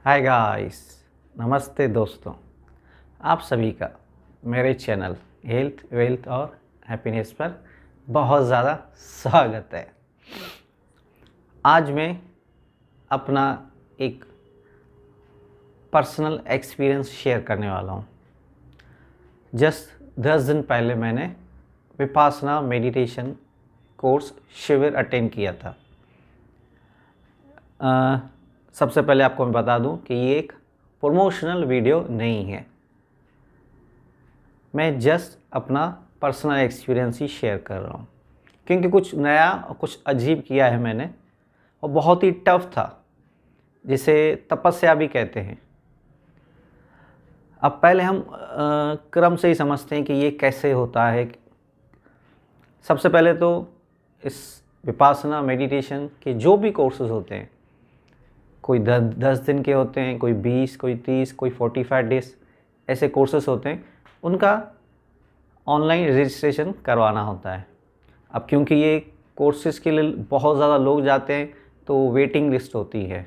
Hi guys, नमस्ते दोस्तों। आप सभी का मेरे चैनल हेल्थ वेल्थ और हैप्पीनेस पर बहुत ज़्यादा स्वागत है। आज मैं अपना एक पर्सनल एक्सपीरियंस शेयर करने वाला हूँ। जस्ट 10 दिन पहले मैंने विपासना मेडिटेशन कोर्स शिविर अटेंड किया था। सबसे पहले आपको मैं बता दूं कि ये एक प्रमोशनल वीडियो नहीं है। मैं जस्ट अपना पर्सनल एक्सपीरियंस ही शेयर कर रहा हूँ, क्योंकि कुछ नया और कुछ अजीब किया है मैंने, और बहुत ही टफ था, जिसे तपस्या भी कहते हैं। अब पहले हम क्रम से ही समझते हैं कि ये कैसे होता है। सबसे पहले तो इस विपासना मेडिटेशन के जो भी कोर्सेज होते हैं, कोई 10 दिन के होते हैं, कोई 20, कोई 30, कोई 45 डेज ऐसे कोर्सेस होते हैं, उनका ऑनलाइन रजिस्ट्रेशन करवाना होता है। अब क्योंकि ये कोर्सेज के लिए बहुत ज़्यादा लोग जाते हैं तो वेटिंग लिस्ट होती है।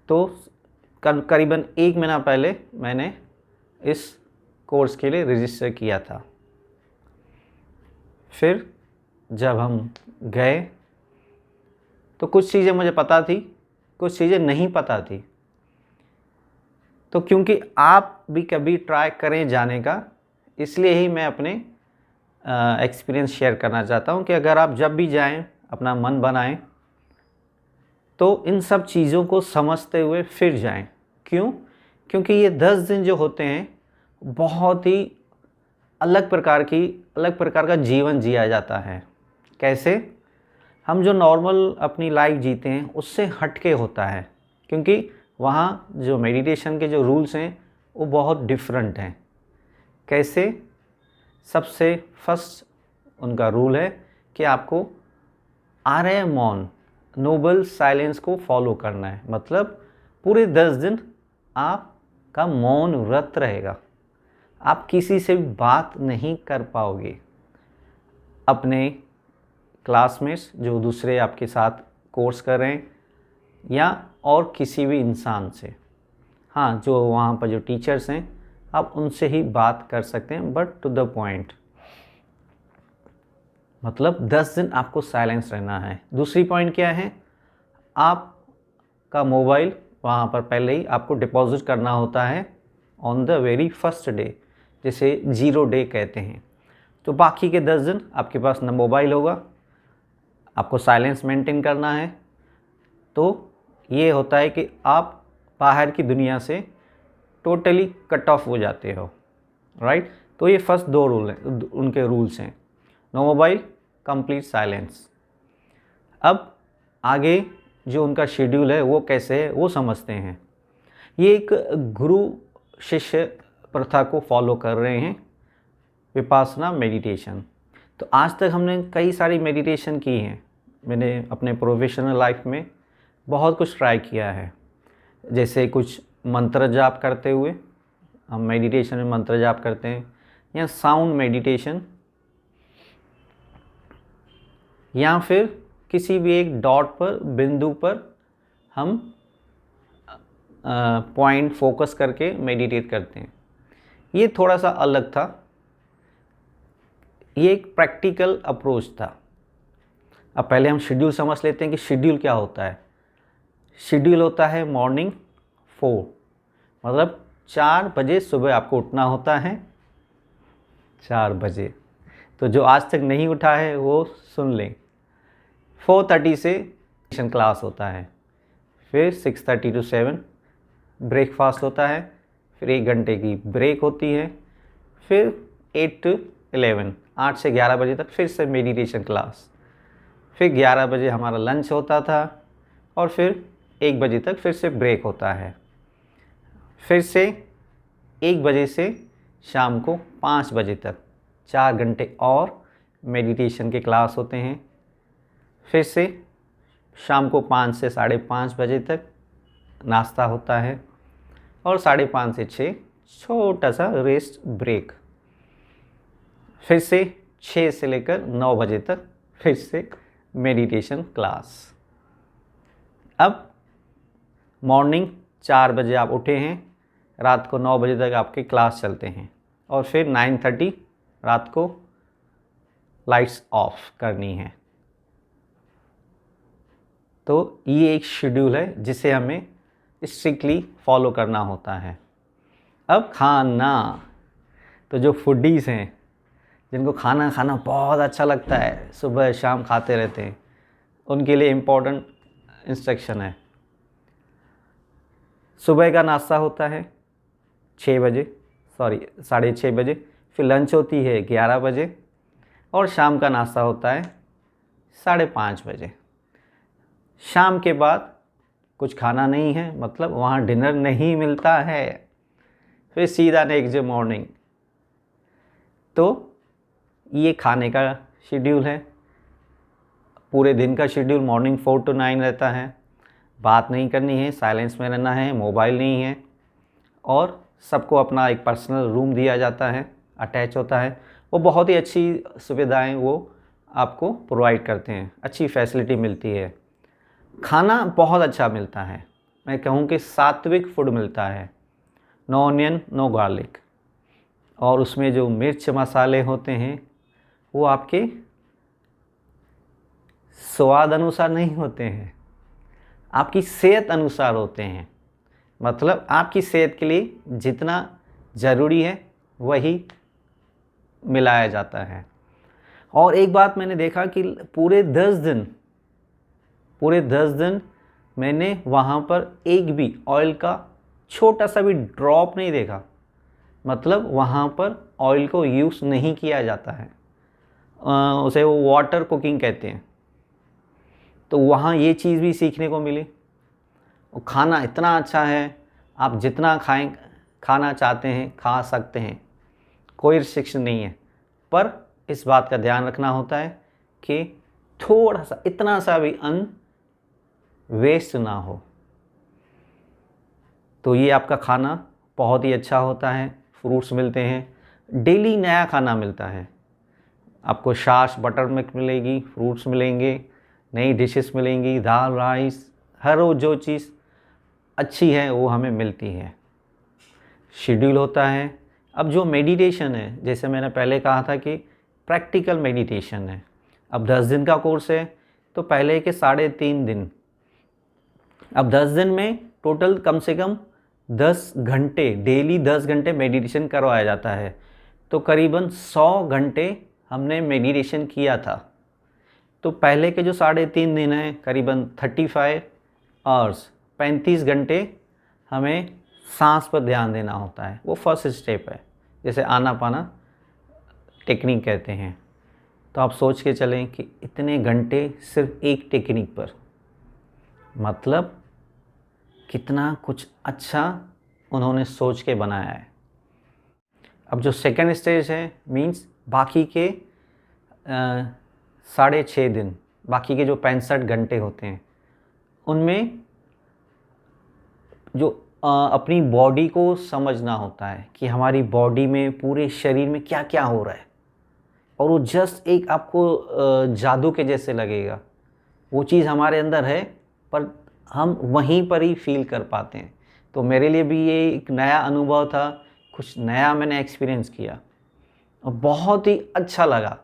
तो करीबन 1 महीना पहले मैंने इस कोर्स के लिए रजिस्टर किया था। फिर जब हम गए तो कुछ चीज़ें मुझे पता थी, कुछ चीज़ें नहीं पता थी। तो क्योंकि आप भी कभी ट्राई करें जाने का, इसलिए ही मैं अपने एक्सपीरियंस शेयर करना चाहता हूं कि अगर आप जब भी जाएं, अपना मन बनाएं, तो इन सब चीज़ों को समझते हुए फिर जाएं। क्यों? क्योंकि ये 10 दिन जो होते हैं, बहुत ही अलग प्रकार का जीवन जिया जाता है। कैसे? हम जो नॉर्मल अपनी लाइफ जीते हैं उससे हटके होता है, क्योंकि वहाँ जो मेडिटेशन के जो रूल्स हैं वो बहुत डिफरेंट हैं। कैसे? सबसे फर्स्ट उनका रूल है कि आपको आर्य मौन, नोबल साइलेंस को फॉलो करना है। मतलब पूरे 10 दिन आपका मौन व्रत रहेगा। आप किसी से भी बात नहीं कर पाओगे, अपने क्लासमेट्स जो दूसरे आपके साथ कोर्स कर रहे हैं या और किसी भी इंसान से। हाँ, जो वहाँ पर जो टीचर्स हैं आप उनसे ही बात कर सकते हैं, बट टू द पॉइंट। मतलब 10 दिन आपको साइलेंस रहना है। दूसरी पॉइंट क्या है? आपका मोबाइल वहाँ पर पहले ही आपको डिपॉजिट करना होता है on the very first day, जिसे 0 डे कहते हैं। तो बाकी के 10 दिन आपके पास न मोबाइल होगा, आपको साइलेंस मेंटेन करना है। तो ये होता है कि आप बाहर की दुनिया से टोटली कट ऑफ हो जाते हो, राइट। तो ये फर्स्ट 2 रूल हैं, उनके रूल्स हैं। No mobile, complete silence. अब आगे जो उनका शेड्यूल है वो कैसे है वो समझते हैं। ये एक गुरु शिष्य प्रथा को फॉलो कर रहे हैं, विपासना मेडिटेशन। तो आज तक हमने कई सारी मेडिटेशन की हैं। मैंने अपने प्रोफेशनल लाइफ में बहुत कुछ ट्राई किया है। जैसे कुछ मंत्र जाप करते हुए, हम मेडिटेशन में मंत्र जाप करते हैं, या साउंड मेडिटेशन, या फिर किसी भी एक डॉट पर, बिंदु पर हम पॉइंट फोकस करके मेडिटेट करते हैं। ये थोड़ा सा अलग था, ये एक प्रैक्टिकल अप्रोच था। अब पहले हम शेड्यूल समझ लेते हैं कि शेड्यूल क्या होता है। शेड्यूल होता है मॉर्निंग 4, मतलब 4 बजे सुबह आपको उठना होता है। 4 बजे। तो जो आज तक नहीं उठा है वो सुन लें। 4:30 से ट्यूशन क्लास होता है, फिर 6:30 to 7 ब्रेकफास्ट होता है, फिर 1 घंटे की ब्रेक होती है, फिर 8 to 11, 8 से 11 बजे तक फिर से मेडिटेशन क्लास, फिर 11 बजे हमारा लंच होता था, और फिर 1 बजे तक फिर से ब्रेक होता है। फिर से 1 बजे से शाम को 5 बजे तक 4 घंटे और मेडिटेशन के क्लास होते हैं। फिर से शाम को 5 से 5:30 बजे तक नाश्ता होता है, और 5:30 से 6 छोटा सा रेस्ट ब्रेक। फिर से 6 से लेकर 9 बजे तक फिर से मेडिटेशन क्लास। अब मॉर्निंग 4 बजे आप उठे हैं, रात को 9 बजे तक आपके क्लास चलते हैं और फिर 9:30 रात को लाइट्स ऑफ करनी है। तो ये एक शेड्यूल है जिसे हमें स्ट्रिक्टली फॉलो करना होता है। अब खाना, तो जो फूडीज़ हैं, जिनको खाना खाना बहुत अच्छा लगता है, सुबह शाम खाते रहते हैं, उनके लिए इम्पोर्टेंट इंस्ट्रक्शन है। सुबह का नाश्ता होता है 6 बजे, 6:30 बजे, फिर लंच होती है 11 बजे और शाम का नाश्ता होता है 5:30 बजे। शाम के बाद कुछ खाना नहीं है, मतलब वहाँ डिनर नहीं मिलता है, फिर सीधा नेक्स्ट डे मॉर्निंग। तो ये खाने का शेड्यूल है। पूरे दिन का शेड्यूल मॉर्निंग 4 to 9 रहता है। बात नहीं करनी है, साइलेंस में रहना है, मोबाइल नहीं है, और सबको अपना एक पर्सनल रूम दिया जाता है, अटैच होता है। वो बहुत ही अच्छी सुविधाएं वो आपको प्रोवाइड करते हैं, अच्छी फैसिलिटी मिलती है। खाना बहुत अच्छा मिलता है, मैं कहूँ कि सात्विक फूड मिलता है, नो ऑनियन नो गार्लिक, और उसमें जो मिर्च मसाले होते हैं वो आपके स्वाद अनुसार नहीं होते हैं, आपकी सेहत अनुसार होते हैं। मतलब आपकी सेहत के लिए जितना ज़रूरी है वही मिलाया जाता है। और एक बात मैंने देखा कि पूरे 10 दिन मैंने वहाँ पर एक भी ऑयल का छोटा सा भी ड्रॉप नहीं देखा। मतलब वहाँ पर ऑयल को यूज़ नहीं किया जाता है, उसे वो वाटर कुकिंग कहते हैं। तो वहाँ ये चीज़ भी सीखने को मिली। खाना इतना अच्छा है, आप जितना खाना चाहते हैं खा सकते हैं, कोई रिस्ट्रिक्शन नहीं है। पर इस बात का ध्यान रखना होता है कि थोड़ा सा, इतना सा भी अन्न वेस्ट ना हो। तो ये आपका खाना बहुत ही अच्छा होता है। फ्रूट्स मिलते हैं, डेली नया खाना मिलता है आपको। छाछ, बटर मिल्क मिलेगी, फ्रूट्स मिलेंगे, नई डिशेस मिलेंगी, दाल, राइस, हर रोज़ जो चीज़ अच्छी है वो हमें मिलती है। शेड्यूल होता है। अब जो मेडिटेशन है, जैसे मैंने पहले कहा था कि प्रैक्टिकल मेडिटेशन है। अब 10 दिन का कोर्स है, तो पहले के 3.5 दिन, अब 10 दिन में टोटल कम से कम 10 घंटे, डेली 10 घंटे मेडिटेशन करवाया जाता है। तो करीबन 100 घंटे हमने मेडिटेशन किया था। तो पहले के जो 3.5 दिन हैं, करीबन 35 आवर्स, 35 घंटे हमें सांस पर ध्यान देना होता है। वो फर्स्ट स्टेप है, जैसे आनापाना टेक्निक कहते हैं। तो आप सोच के चलें कि इतने घंटे सिर्फ एक टेक्निक पर, मतलब कितना कुछ अच्छा उन्होंने सोच के बनाया है। अब जो सेकंड स्टेज है, मींस बाकी के 6.5 दिन, बाकी के जो 65 घंटे होते हैं, उनमें जो अपनी बॉडी को समझना होता है कि हमारी बॉडी में, पूरे शरीर में क्या क्या हो रहा है। और वो जस्ट एक आपको जादू के जैसे लगेगा। वो चीज़ हमारे अंदर है, पर हम वहीं पर ही फील कर पाते हैं। तो मेरे लिए भी ये एक नया अनुभव था, कुछ नया मैंने एक्सपीरियंस किया और बहुत ही अच्छा लगा,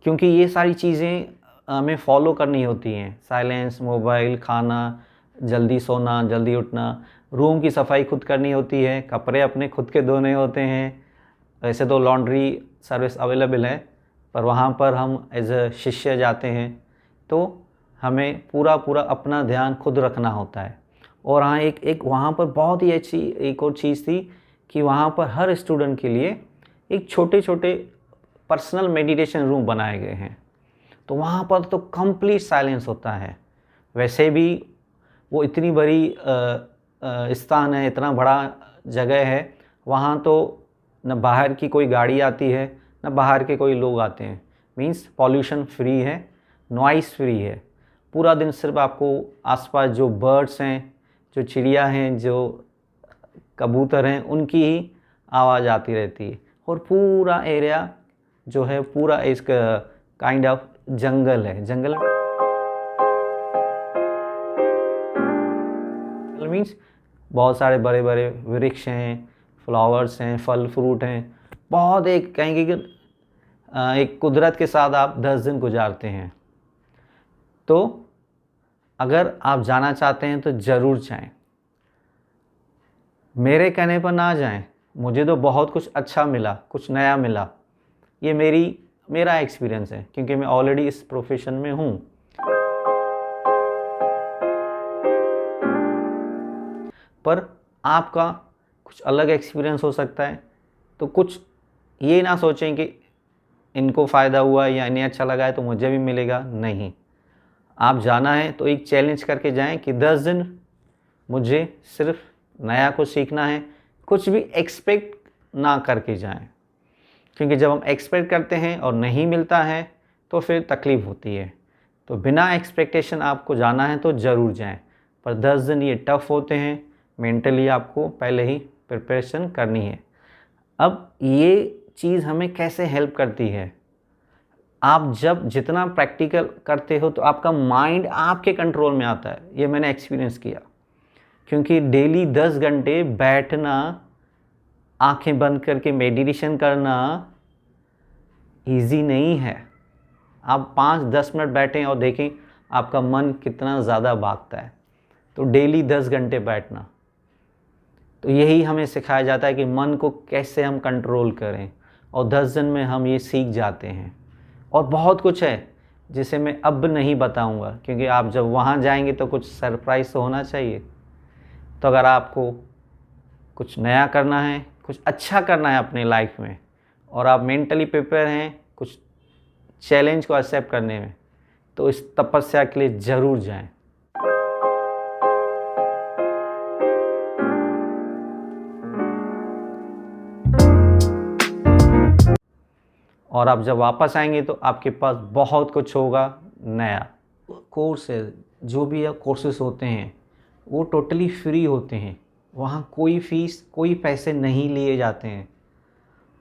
क्योंकि ये सारी चीज़ें हमें फॉलो करनी होती हैं। साइलेंस, मोबाइल, खाना, जल्दी सोना, जल्दी उठना, रूम की सफाई खुद करनी होती है, कपड़े अपने खुद के धोने होते हैं। वैसे तो लॉन्ड्री सर्विस अवेलेबल है, पर वहाँ पर हम एज अ शिष्य जाते हैं, तो हमें पूरा अपना ध्यान खुद रखना होता है। और हाँ, एक वहाँ पर बहुत ही अच्छी एक और चीज़ थी कि वहाँ पर हर स्टूडेंट के लिए एक छोटे पर्सनल मेडिटेशन रूम बनाए गए हैं। तो वहाँ पर तो कंप्लीट साइलेंस होता है। वैसे भी वो इतनी बड़ी स्थान है, इतना बड़ा जगह है, वहाँ तो न बाहर की कोई गाड़ी आती है, न बाहर के कोई लोग आते हैं। मीन्स पॉल्यूशन फ्री है, नॉइस फ्री है। पूरा दिन सिर्फ आपको आसपास जो बर्ड्स हैं, जो चिड़िया हैं, जो कबूतर हैं, उनकी ही आवाज़ आती रहती है। और पूरा एरिया जो है, पूरा एक काइंड ऑफ जंगल है। जंगल मीन्स बहुत सारे बड़े बड़े वृक्ष हैं, फ्लावर्स हैं, फल फ्रूट हैं, बहुत एक कहेंगे कि एक कुदरत के साथ आप 10 दिन गुजारते हैं। तो अगर आप जाना चाहते हैं तो ज़रूर जाएं, मेरे कहने पर ना जाएं। मुझे तो बहुत कुछ अच्छा मिला, कुछ नया मिला, ये मेरा एक्सपीरियंस है क्योंकि मैं ऑलरेडी इस प्रोफेशन में हूँ। पर आपका कुछ अलग एक्सपीरियंस हो सकता है, तो कुछ ये ना सोचें कि इनको फ़ायदा हुआ या इन्हें अच्छा लगा है तो मुझे भी मिलेगा। नहीं, आप जाना है तो एक चैलेंज करके जाएं कि 10 दिन मुझे सिर्फ नया कुछ सीखना है, कुछ भी एक्सपेक्ट ना करके जाएं, क्योंकि जब हम एक्सपेक्ट करते हैं और नहीं मिलता है तो फिर तकलीफ़ होती है। तो बिना एक्सपेक्टेशन आपको जाना है तो ज़रूर जाएं, पर 10 दिन ये टफ़ होते हैं, मेंटली आपको पहले ही प्रिपरेशन करनी है। अब ये चीज़ हमें कैसे हेल्प करती है, आप जब जितना प्रैक्टिकल करते हो तो आपका माइंड आपके कंट्रोल में आता है। ये मैंने एक्सपीरियंस किया, क्योंकि डेली 10 घंटे बैठना, आंखें बंद करके मेडिटेशन करना इजी नहीं है। आप 5-10 मिनट बैठें और देखें आपका मन कितना ज़्यादा भागता है। तो डेली 10 घंटे बैठना, तो यही हमें सिखाया जाता है कि मन को कैसे हम कंट्रोल करें, और 10 दिन में हम ये सीख जाते हैं। और बहुत कुछ है जिसे मैं अब नहीं बताऊंगा, क्योंकि आप जब वहाँ जाएंगे तो कुछ सरप्राइज़ तो होना चाहिए। तो अगर आपको कुछ नया करना है, कुछ अच्छा करना है अपने लाइफ में, और आप मेंटली प्रिपेयर हैं कुछ चैलेंज को एक्सेप्ट करने में, तो इस तपस्या के लिए ज़रूर जाएं। और आप जब वापस आएंगे तो आपके पास बहुत कुछ होगा नया। कोर्स है, जो भी कोर्सेस होते हैं वो टोटली फ्री होते हैं, वहाँ कोई फ़ीस, कोई पैसे नहीं लिए जाते हैं।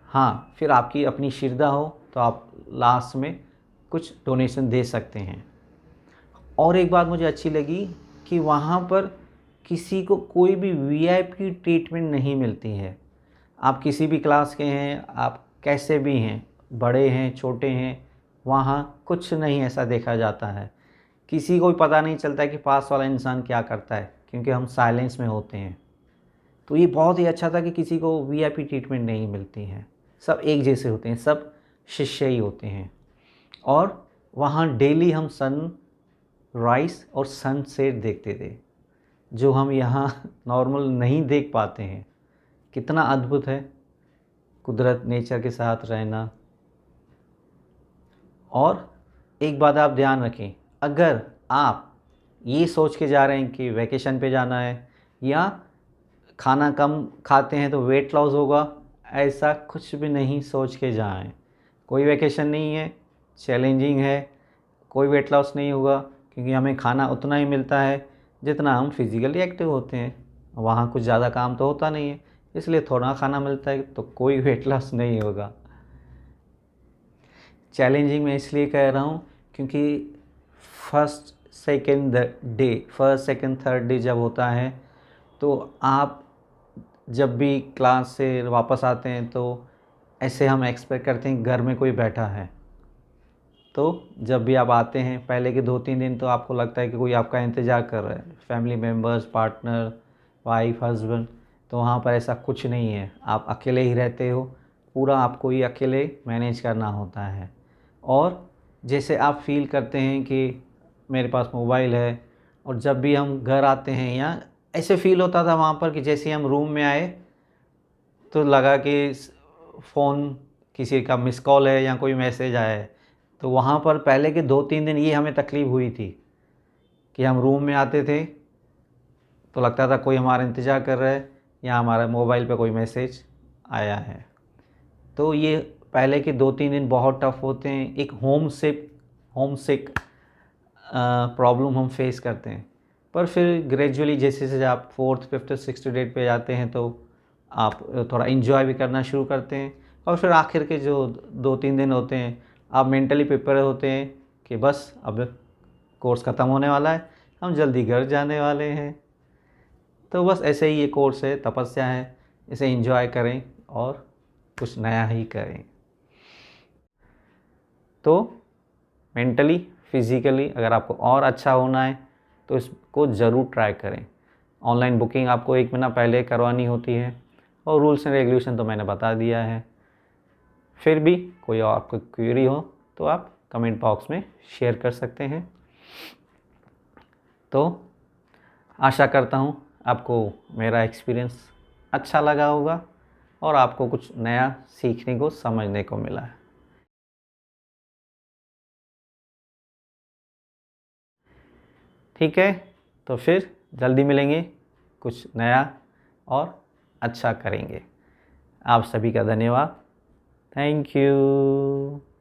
हाँ, फिर आपकी अपनी श्रद्धा हो तो आप लास्ट में कुछ डोनेशन दे सकते हैं। और एक बात मुझे अच्छी लगी कि वहाँ पर किसी को कोई भी वीआईपी ट्रीटमेंट नहीं मिलती है। आप किसी भी क्लास के हैं, आप कैसे भी हैं, बड़े हैं छोटे हैं, वहाँ कुछ नहीं ऐसा देखा जाता है। किसी को भी पता नहीं चलता है कि पास वाला इंसान क्या करता है, क्योंकि हम साइलेंस में होते हैं। तो ये बहुत ही अच्छा था कि किसी को वीआईपी ट्रीटमेंट नहीं मिलती है, सब एक जैसे होते हैं, सब शिष्य ही होते हैं। और वहाँ डेली हम सन राइज और सनसेट देखते थे, जो हम यहाँ नॉर्मल नहीं देख पाते हैं। कितना अद्भुत है कुदरत, नेचर के साथ रहना। और एक बात आप ध्यान रखें, अगर आप ये सोच के जा रहे हैं कि वैकेशन पे जाना है या खाना कम खाते हैं तो वेट लॉस होगा, ऐसा कुछ भी नहीं सोच के जाएं। कोई वैकेशन नहीं है, चैलेंजिंग है, कोई वेट लॉस नहीं होगा, क्योंकि हमें खाना उतना ही मिलता है जितना हम फिज़िकली एक्टिव होते हैं। वहाँ कुछ ज़्यादा काम तो होता नहीं है, इसलिए थोड़ा खाना मिलता है, तो कोई वेट लॉस नहीं होगा। चैलेंजिंग मैं इसलिए कह रहा हूँ क्योंकि फर्स्ट सेकंड थर्ड डे जब होता है, तो आप जब भी क्लास से वापस आते हैं तो ऐसे हम एक्सपेक्ट करते हैं घर में कोई बैठा है। तो जब भी आप आते हैं पहले के 2-3 दिन तो आपको लगता है कि कोई आपका इंतज़ार कर रहा है, family members, partner, wife, husband. तो वहाँ पर ऐसा कुछ नहीं है, आप अकेले ही रहते हो, पूरा आपको ही अकेले मैनेज करना होता है। और जैसे आप फील करते हैं कि मेरे पास मोबाइल है, और जब भी हम घर आते हैं या ऐसे फ़ील होता था वहाँ पर कि जैसे हम रूम में आए तो लगा कि फ़ोन किसी का मिस कॉल है या कोई मैसेज आया है। तो वहाँ पर पहले के 2-3 दिन ये हमें तकलीफ़ हुई थी कि हम रूम में आते थे तो लगता था कोई हमारा इंतज़ार कर रहा है या हमारा मोबाइल पे कोई मैसेज आया है। तो ये पहले के 2-3 दिन बहुत टफ़ होते हैं, एक होम सिक प्रॉब्लम हम फेस करते हैं। पर फिर ग्रेजुअली जैसे जैसे आप 4th, 5th, 6th डेट पे जाते हैं तो आप थोड़ा इन्जॉय भी करना शुरू करते हैं, और फिर आखिर के जो 2-3 दिन होते हैं आप मेंटली प्रिपेयर होते हैं कि बस अब कोर्स ख़त्म होने वाला है, हम जल्दी घर जाने वाले हैं। तो बस ऐसे ही ये कोर्स है, तपस्या है, इसे एंजॉय करें और कुछ नया ही करें। तो मेंटली फिज़िकली अगर आपको और अच्छा होना है तो इसको ज़रूर ट्राई करें। ऑनलाइन बुकिंग आपको 1 महीना पहले करवानी होती है और रूल्स एंड रेगुलेशन तो मैंने बता दिया है। फिर भी कोई और आपको क्वेरी हो तो आप कमेंट बॉक्स में शेयर कर सकते हैं। तो आशा करता हूँ आपको मेरा एक्सपीरियंस अच्छा लगा होगा और आपको कुछ नया सीखने को समझने को मिला है। ठीक है, तो फिर जल्दी मिलेंगे, कुछ नया और अच्छा करेंगे। आप सभी का धन्यवाद। Thank you.